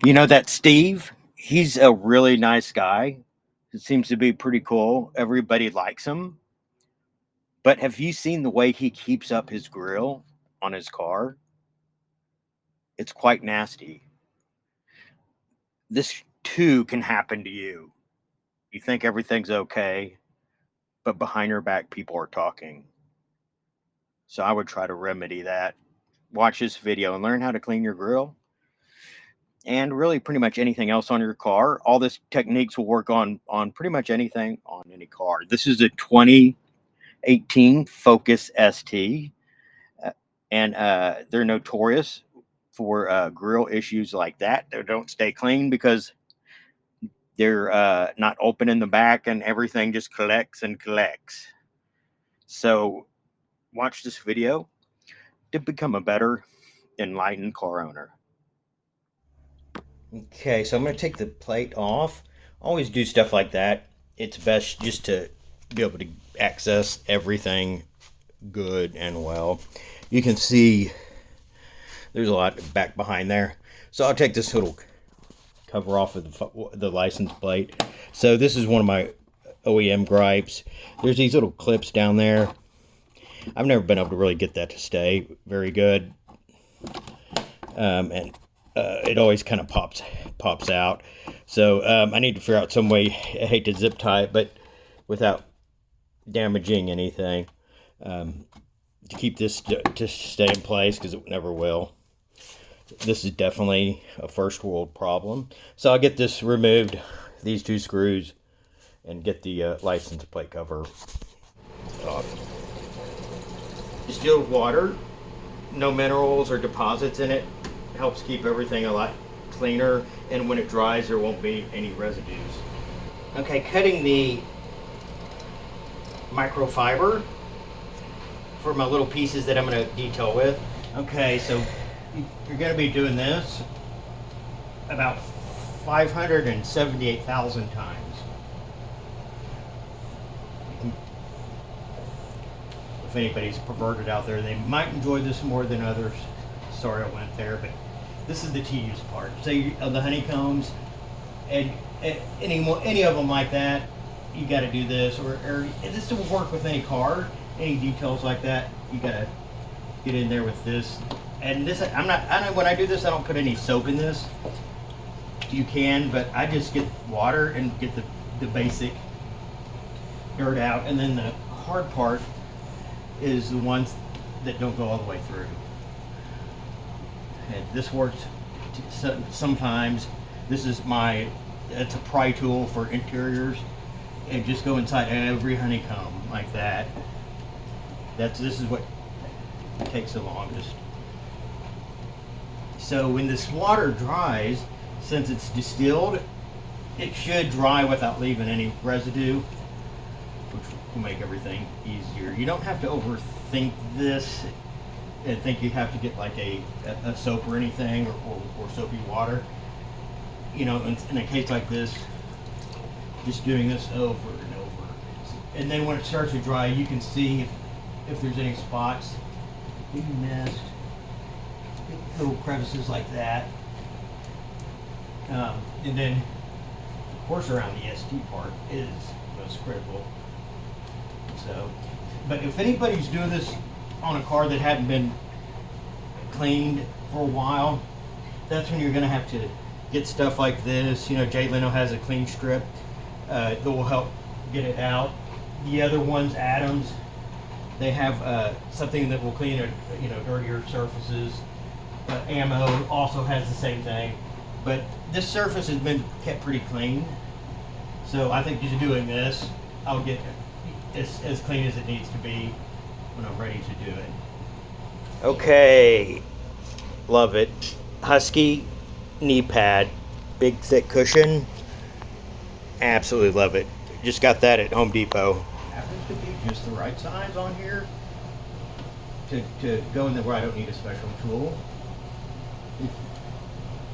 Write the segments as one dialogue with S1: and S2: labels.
S1: You know that Steve? He's a really nice guy. He seems to be pretty cool. Everybody likes him. But have you seen the way he keeps up his grill on his car? It's quite nasty. This too can happen to you. You think everything's okay, but behind your back, people are talking. So I would try to remedy that. Watch this video and learn how to clean your grill and really pretty much anything else on your car. All this techniques will work on pretty much anything on any car. This is a 2018 Focus ST, uh, and they're notorious for grill issues like that. They don't stay clean because they're not open in the back, and everything just collects and collects. So watch this video to become a better enlightened car owner. Okay, so I'm going to take the plate off. Always do stuff like that. It's best just to be able to access everything good and well. You can see there's a lot back behind there. So I'll take this little cover off of the license plate. So this is one of my OEM gripes. There's these little clips down there. I've never been able to really get that to stay very good. And it always kind of pops out. So I need to figure out some way. I hate to zip tie it, but without damaging anything, to keep this to stay in place, because it never will. This is definitely a first world problem. So I'll get this removed, these two screws, and get the license plate cover off. Distilled water, no minerals or deposits in it, helps keep everything a lot cleaner, and when it dries there won't be any residues. Okay, cutting the microfiber for my little pieces that I'm going to detail with. Okay, so you're going to be doing this about 578,000 times. If anybody's perverted out there, they might enjoy this more than others. Sorry I went there, but this is the tedious part. Say the honeycombs, and any of them like that, you got to do this, or this will work with any car. Any details like that, you got to get in there with this. And this, when I do this, I don't put any soap in this. You can, but I just get water and get the basic dirt out, and then the hard part is the ones that don't go all the way through. And this works sometimes. This is it's a pry tool for interiors, and just go inside every honeycomb like that. This is what takes the longest. So when this water dries, since it's distilled, it should dry without leaving any residue, which will make everything easier. You don't have to overthink this and think you have to get like a soap or anything, or soapy water. You know, in a case like this, just doing this over and over. And then when it starts to dry, you can see if there's any spots that you missed, little crevices like that. And then, of course, around the ST part is most critical. So, but if anybody's doing this on a car that hadn't been cleaned for a while, that's when you're going to have to get stuff like this. You know, Jay Leno has a clean strip that will help get it out. The other ones, Adams, they have something that will clean dirtier surfaces. Ammo also has the same thing, but this surface has been kept pretty clean. So I think just doing this, I'll get as clean as it needs to be when I'm ready to do it. Okay, love it. Husky knee pad, big thick cushion. Absolutely love it. Just got that at Home Depot. Happens to be just the right size on here to go in where I don't need a special tool.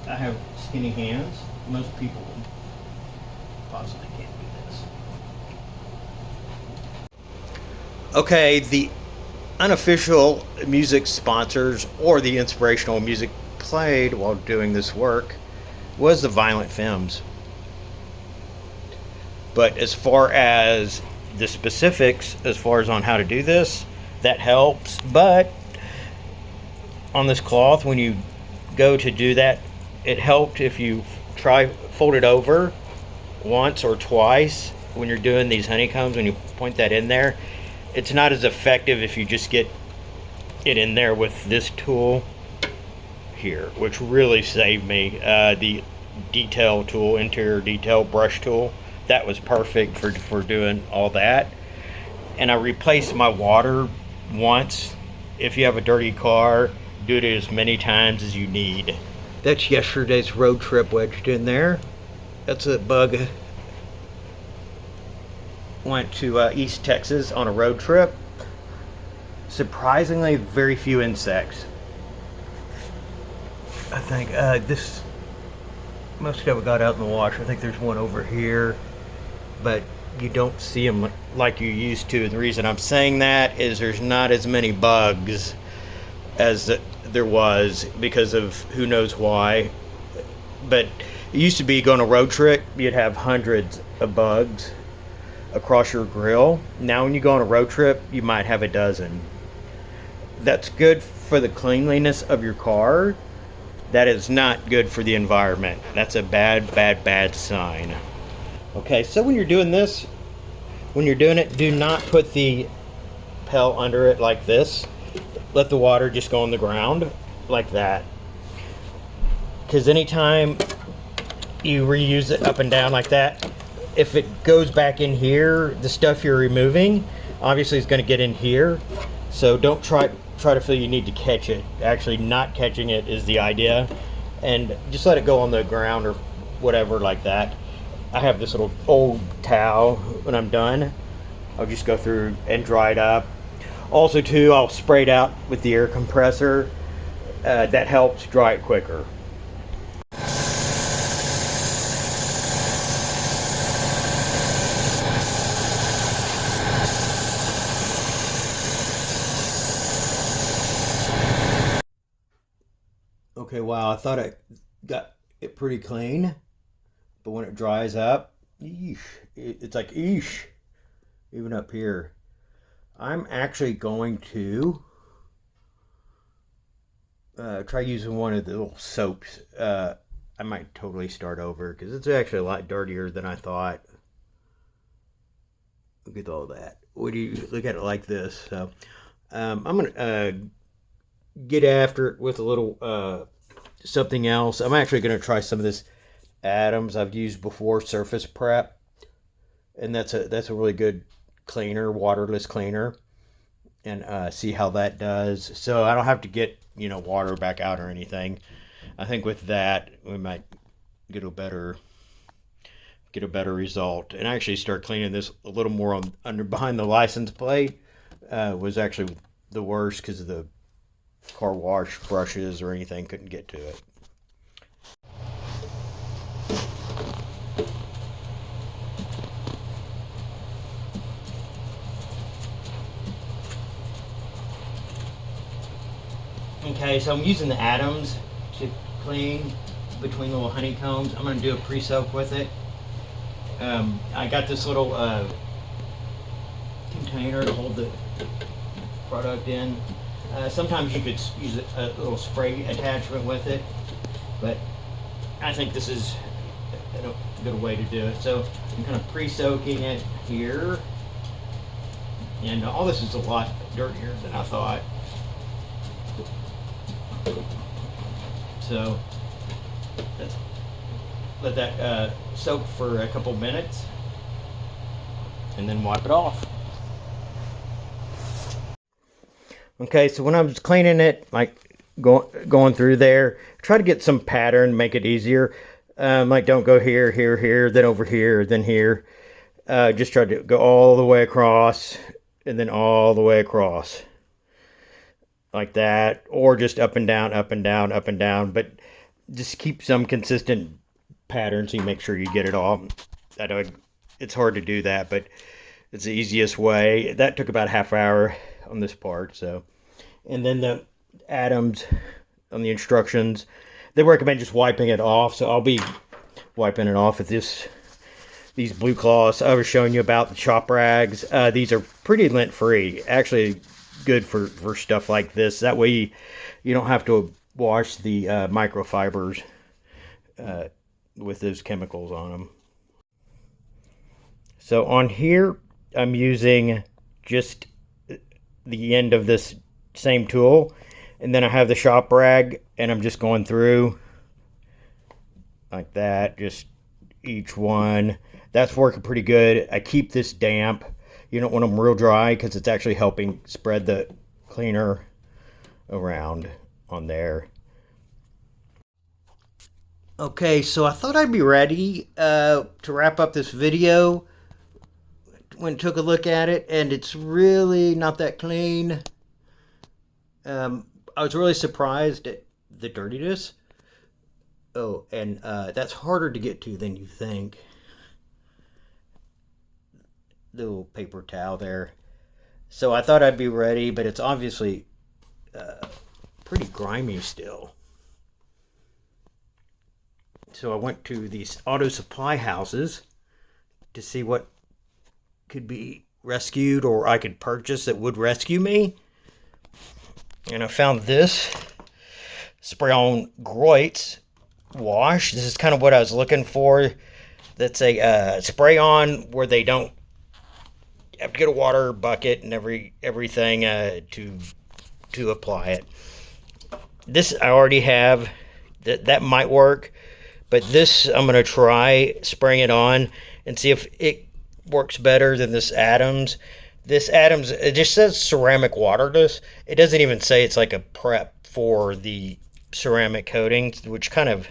S1: I have skinny hands. Most people possibly can't do this. Okay, the unofficial music sponsors or the inspirational music played while doing this work was the Violent Femmes. But as far as the specifics, as far as on how to do this, that helps. But on this cloth, when you go to do that, it helped if you fold it over once or twice when you're doing these honeycombs. When you point that in there, it's not as effective if you just get it in there with this tool here, which really saved me. The detail tool, interior detail brush tool, that was perfect for doing all that. And I replaced my water once. If you have a dirty car, do it as many times as you need. That's yesterday's road trip wedged in there. That's a bug. Went to East Texas on a road trip. Surprisingly, very few insects. I think this, most of it got out in the wash. I think there's one over here, but you don't see them like you used to. And the reason I'm saying that is there's not as many bugs as there was, because of who knows why. But it used to be, going on a road trip, you'd have hundreds of bugs across your grill. Now when you go on a road trip, you might have a dozen. That's good for the cleanliness of your car. That is not good for the environment. That's a bad sign. Okay, so when you're doing this, when you're doing it, do not put the pail under it like this. Let the water just go on the ground like that. Because anytime you reuse it up and down like that, if it goes back in here, the stuff you're removing obviously is going to get in here. So don't try to feel you need to catch it. Actually, not catching it is the idea. And just let it go on the ground or whatever like that. I have this little old towel. When I'm done, I'll just go through and dry it up. Also too, I'll spray it out with the air compressor. That helps dry it quicker. Okay, wow, I thought I got it pretty clean, but when it dries up, eesh, it's like eesh, even up here. I'm actually going to try using one of the little soaps. I might totally start over because it's actually a lot dirtier than I thought. Look at all that. What do you look at it like this? So I'm gonna get after it with a little something else. I'm actually gonna try some of this Adams I've used before, Surface Prep, and that's a really good cleaner, waterless cleaner, and see how that does. So I don't have to get water back out or anything. I think with that we might get a better result, and actually start cleaning this a little more on behind the license plate. Was actually the worst because of the car wash brushes or anything couldn't get to it. Okay, so I'm using the Adams to clean between the little honeycombs. I'm going to do a pre-soak with it. I got this little container to hold the product in. Sometimes you could use a little spray attachment with it, but I think this is a good way to do it. So I'm kind of pre-soaking it here, and all this is a lot dirtier than I thought. So let's let that soak for a couple minutes and then wipe it off. Okay, so when I was cleaning it, like going through there, try to get some pattern, make it easier. Like don't go here, here, here, then over here, then here. Just try to go all the way across and then all the way across. Like that, or just up and down, up and down, up and down, but just keep some consistent pattern so you make sure you get it all. I know it's hard to do that, but it's the easiest way. That took about a half hour on this part. So, and then the Adams on the instructions, they recommend just wiping it off. So I'll be wiping it off with these blue cloths. I was showing you about the shop rags. These are pretty lint free. Actually good for stuff like this. That way you don't have to wash the microfibers with those chemicals on them. So on here, I'm using just the end of this same tool, and then I have the shop rag, and I'm just going through like that, just each one. That's working pretty good. I keep this damp. You don't want them real dry because it's actually helping spread the cleaner around on there. Okay, so I thought I'd be ready to wrap up this video when I took a look at it, and it's really not that clean. I was really surprised at the dirtiness. Oh, and that's harder to get to than you think. The little paper towel there. So I thought I'd be ready, but it's obviously pretty grimy still. So I went to these auto supply houses to see what could be rescued or I could purchase that would rescue me. And I found this spray on Groits wash. This is kind of what I was looking for. That's a spray on where they don't have to get a water bucket and everything to apply it. This I already have. That might work. But this, I'm going to try spraying it on and see if it works better than this Adams. This Adams, it just says ceramic waterless. It doesn't even say it's like a prep for the ceramic coating, which kind of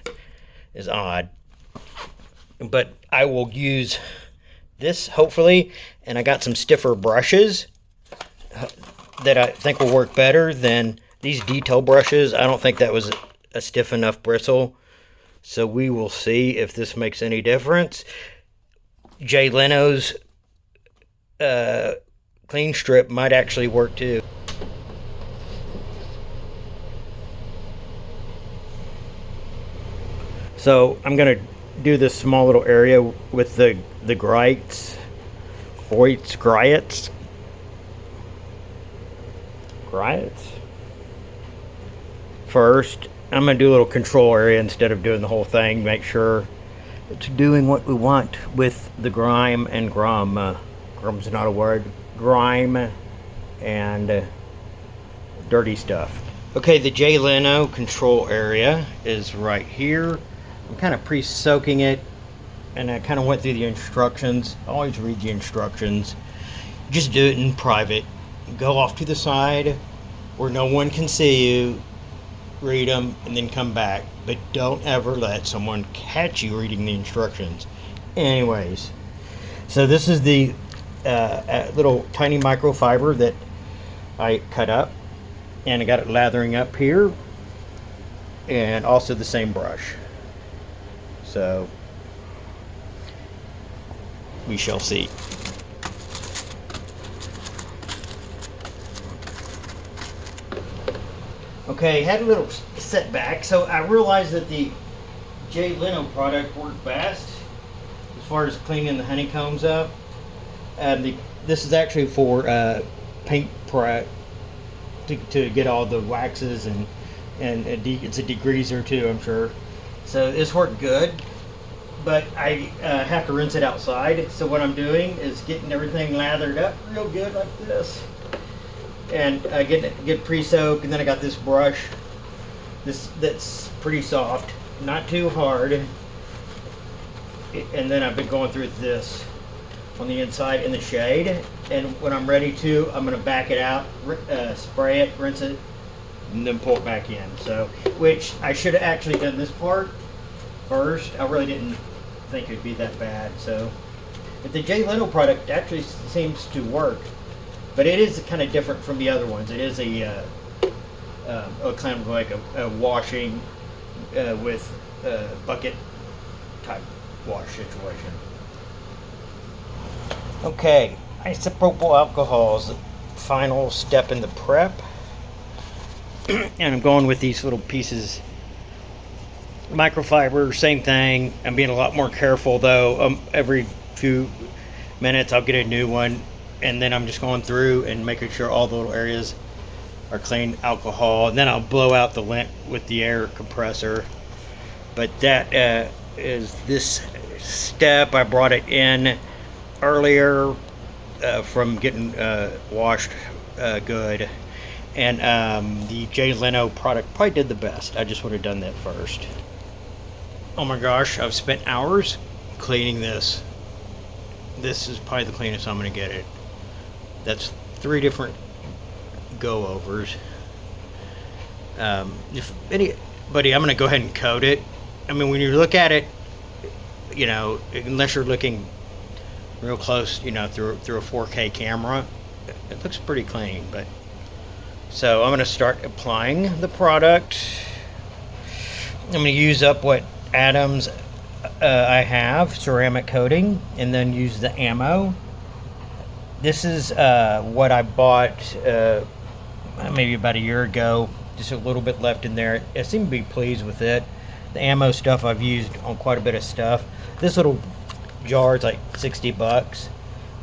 S1: is odd. But I will use this, hopefully. And I got some stiffer brushes that I think will work better than these detail brushes. I don't think that was a stiff enough bristle. So we will see if this makes any difference. Jay Leno's clean strip might actually work too. So I'm going to do this small little area with the Groits. First, I'm going to do a little control area instead of doing the whole thing. Make sure it's doing what we want with the grime and grum. Grum's not a word. Grime and dirty stuff. Okay, the Jay Leno control area is right here. I'm kind of pre-soaking it, and I kind of went through the instructions. Always read the instructions. Just do it in private. Go off to the side where no one can see you. Read them and then come back, but don't ever let someone catch you reading the instructions. Anyways, so this is the little tiny microfiber that I cut up, and I got it lathering up here, and also the same brush. So we shall see. Okay, had a little setback, so I realized that the Jay Leno product worked best as far as cleaning the honeycombs up. This is actually for paint prep to get all the waxes and it's a degreaser too, I'm sure. So this worked good, but I have to rinse it outside. So what I'm doing is getting everything lathered up real good like this. And get pre-soaked, and then I got this brush. That's pretty soft, not too hard. And then I've been going through this on the inside in the shade. And when I'm ready to, I'm going to back it out, spray it, rinse it, and then pull it back in. So, which I should have actually done this part first. I really didn't think it'd be that bad. So, but the Jay Leno product actually seems to work. But it is kind of different from the other ones. It is a kind of like a washing with a bucket type wash situation. Okay, isopropyl alcohol is the final step in the prep. And I'm going with these little pieces Microfiber, same thing. I'm being a lot more careful though. Every few minutes I'll get a new one, and then I'm just going through and making sure all the little areas are clean. Alcohol, and then I'll blow out the lint with the air compressor. But that is this step. I brought it in earlier from getting washed good. And the Jay Leno product probably did the best. I just would have done that first. Oh my gosh, I've spent hours cleaning this. This is probably the cleanest I'm going to get it. That's 3 different go overs. If anybody, I'm going to go ahead and coat it. I mean, when you look at it, unless you're looking real close, through a 4K camera, it looks pretty clean. But so I'm going to start applying the product. I'm going to use up what atoms I have, ceramic coating, and then use the ammo. This is what I bought maybe about a year ago. Just a little bit left in there. I seem to be pleased with it. The ammo stuff I've used on quite a bit of stuff. This little jar is like $60,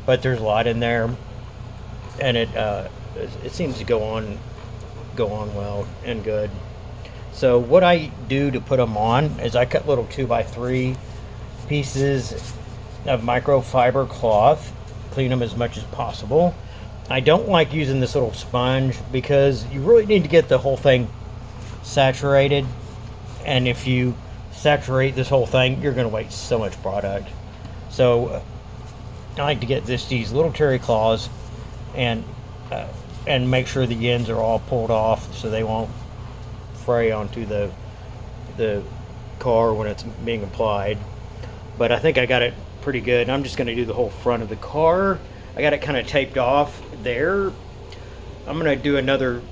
S1: but there's a lot in there, and it seems to go on well and good. So what I do to put them on is I cut little 2x3 pieces of microfiber cloth, clean them as much as possible. I don't like using this little sponge because you really need to get the whole thing saturated, and if you saturate this whole thing, you're going to waste so much product. So I like to get these little terry claws and make sure the ends are all pulled off so they won't fray onto the car when it's being applied. But I think I got it pretty good. I'm just going to do the whole front of the car. I got it kind of taped off there. I'm going to do another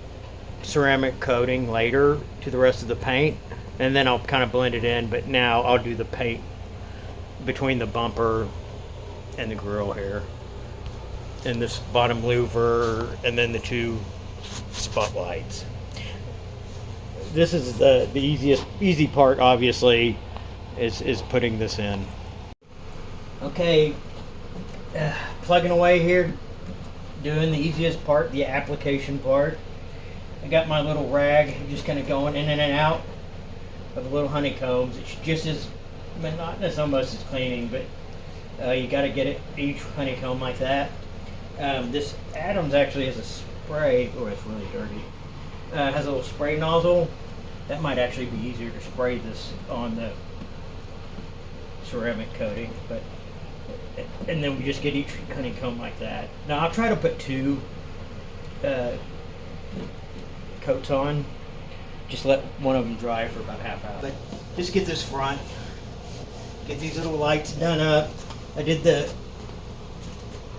S1: ceramic coating later to the rest of the paint, and then I'll kind of blend it in. But now I'll do the paint between the bumper and the grill here, and this bottom louver, and then the 2 spotlights. This is the easy part, obviously, is putting this in. Okay, plugging away here, doing the easiest part, the application part. I got my little rag just kind of going in and out of the little honeycombs. It's just as monotonous almost as cleaning, but you got to get it each honeycomb like that. This Adams actually has a spray. Oh, it's really dirty. It has a little spray nozzle. That might actually be easier to spray this on the ceramic coating, and then we just get each honeycomb like that. Now I'll try to put 2 coats on. Just let one of them dry for about half hour. But just get this front, get these little lights done up. I did the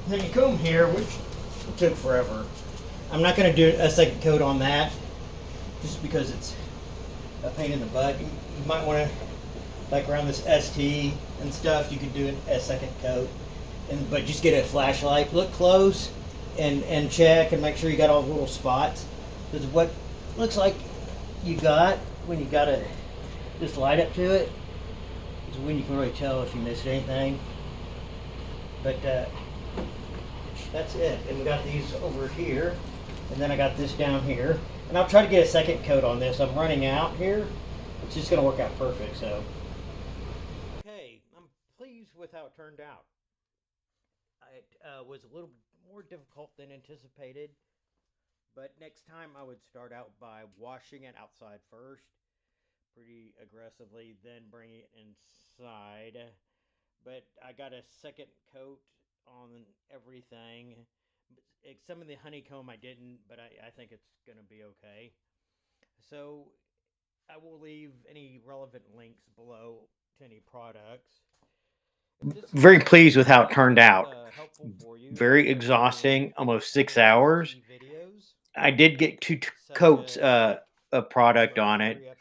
S1: honeycomb here, which took forever. I'm not going to do a second coat on that, just because it's a pain in the butt. You might want to, like around this ST and stuff, you could do a second coat, but just get a flashlight, look close, and check and make sure you got all the little spots. Because what looks like you got when you got this light up to it is when you can really tell if you missed anything. But that's it. And we got these over here, and then I got this down here. And I'll try to get a second coat on this. I'm running out here. It's just going to work out perfect. So, okay, I'm pleased with how it turned out. It was a little more difficult than anticipated, but next time I would start out by washing it outside first, pretty aggressively, then bring it inside. But I got a second coat on everything. Some of the honeycomb I didn't, but I think it's going to be okay. So I will leave any relevant links below to any products. Very pleased with how it turned out. Very exhausting, almost 6 hours. I did get 2 coats of product on it,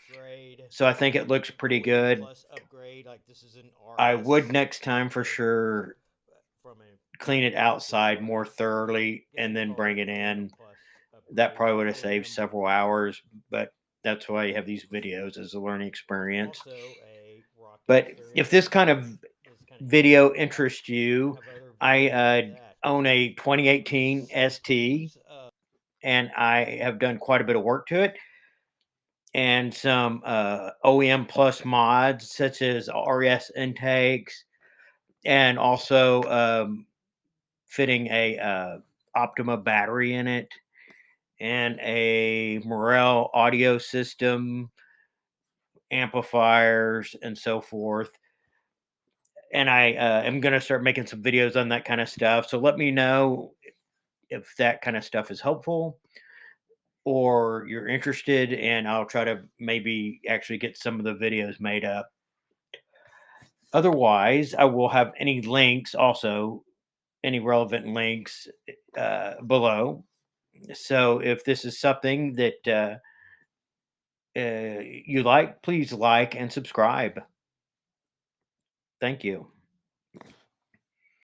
S1: so I think it looks pretty good. I would next time for sure clean it outside more thoroughly and then bring it in. That probably would have saved several hours, but That's why you have these videos as a learning experience.
S2: Also, a rocket
S1: But
S2: carrier
S1: if this kind
S2: battery
S1: of
S2: is kind of
S1: video
S2: useful.
S1: interests you,
S2: I have other
S1: I
S2: videos of that.
S1: own a 2018 ST,
S2: Use
S1: and I have done quite a bit of work to it, and some OEM plus mods such as RS intakes, and also fitting a Optima battery in it, and a Morel audio system, amplifiers, and so forth. And I am going to start making some videos on that kind of stuff. So let me know if that kind of stuff is helpful or you're interested, and I'll try to maybe actually get some of the videos made up. Otherwise, I will have any links also, any relevant links below. So if this is something that you like, please like and subscribe. Thank you.